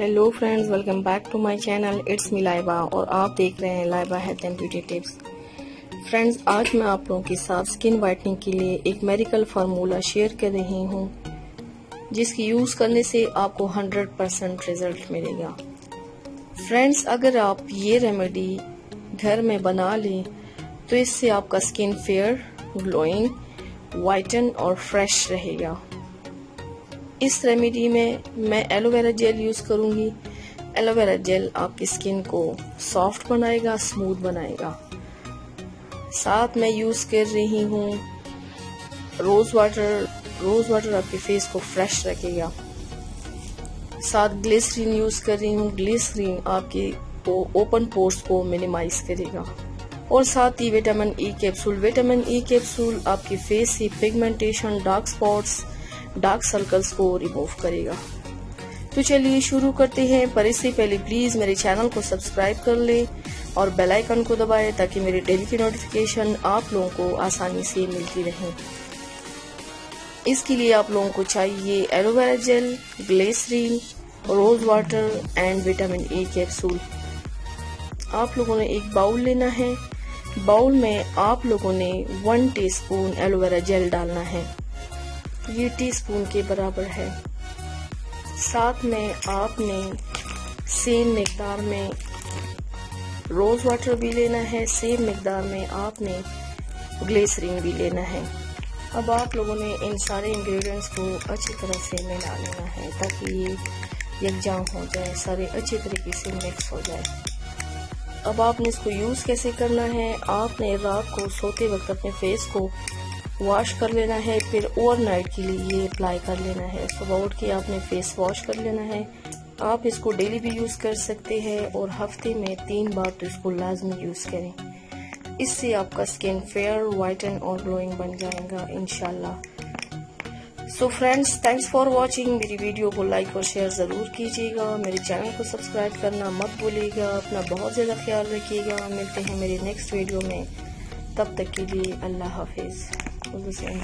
Hello friends, welcome back to my channel. It's me Laiba और आप देख रहे हैं Laiba health and beauty tips. Friends, आज मैं आप लोगों के साथ स्किन वाइटनिंग के लिए एक मेडिकल फार्मूला शेयर कर रही हूँ, जिसकी यूज़ करने से आपको 100% रिजल्ट मिलेगा। फ्रेंड्स, अगर आप ये रेमेडी घर में बना लें तो इससे आपका स्किन फेयर, ग्लोइंग, वाइटन और फ्रेश रहेगा। इस रेमेडी में मैं एलोवेरा जेल यूज़ करूँगी। एलोवेरा जेल आपकी स्किन को सॉफ्ट बनाएगा, स्मूथ बनाएगा। साथ मैं यूज़ कर रही हूँ रोज़ वाटर। रोज़ वाटर आपके फेस को फ्रेश रखेगा। साथ ग्लिसरीन यूज़ कर रही हूँ। ग्लिसरीन आपके ओपन पोर्स को मिनिमाइज करेगा। और साथ ही vitamin E capsule. Vitamin E capsule आपके फेस से pigmentation, dark spots, dark circles को रिमूव करेगा। तो चलिए शुरू करते हैं, पर इससे पहले प्लीज मेरे चैनल को सब्सक्राइब कर लें और बेल आइकन को दबाएं ताकि मेरी डेली की नोटिफिकेशन आप लोगों को आसानी से मिलती रहे। इसके लिए आप लोगों को चाहिए aloe vera gel, glycerine, rose water and vitamin E capsule. आप लोगों ने एक बाउल लेना है। बाउल में आप लोगों ने 1 टीस्पून एलोवेरा जेल डालना है। ये टीस्पून के बराबर है। साथ में आपने सेम मिकदार में रोज वाटर भी लेना है। सेम मिकदार में आपने ग्लिसरीन भी लेना है। अब आप लोगों ने इन सारे इंग्रेडिएंट्स को अच्छी तरह से मिला लेना है ताकि ये यकजां हो जाए, सारे अच्छी तरीके से मिक्स हो जाए। अब आपने इसको यूज़ कैसे करना है, आपने रात को सोते वक्त अपने फेस को वॉश कर लेना है, फिर ओवरनाइट के लिए ये अप्लाई कर लेना है। सुबह उठ के आपने फेस वॉश कर लेना है। आप इसको डेली भी यूज़ कर सकते हैं और हफ्ते में 3 बार तो इसको लाजमी यूज़ करें। इससे आपका स्किन फेयर, वाइटन और ग्लोइंग बन जाएगा इंशाल्लाह। So friends, thanks for watching. मेरी वीडियो को लाइक और शेयर ज़रूर कीजिएगा। मेरे चैनल को सब्सक्राइब करना मत भूलिएगा। अपना बहुत ज़्यादा ख्याल रखिएगा। मिलते हैं मेरे नेक्स्ट वीडियो में। तब तक के लिए अल्लाह हाफिज़। All the same.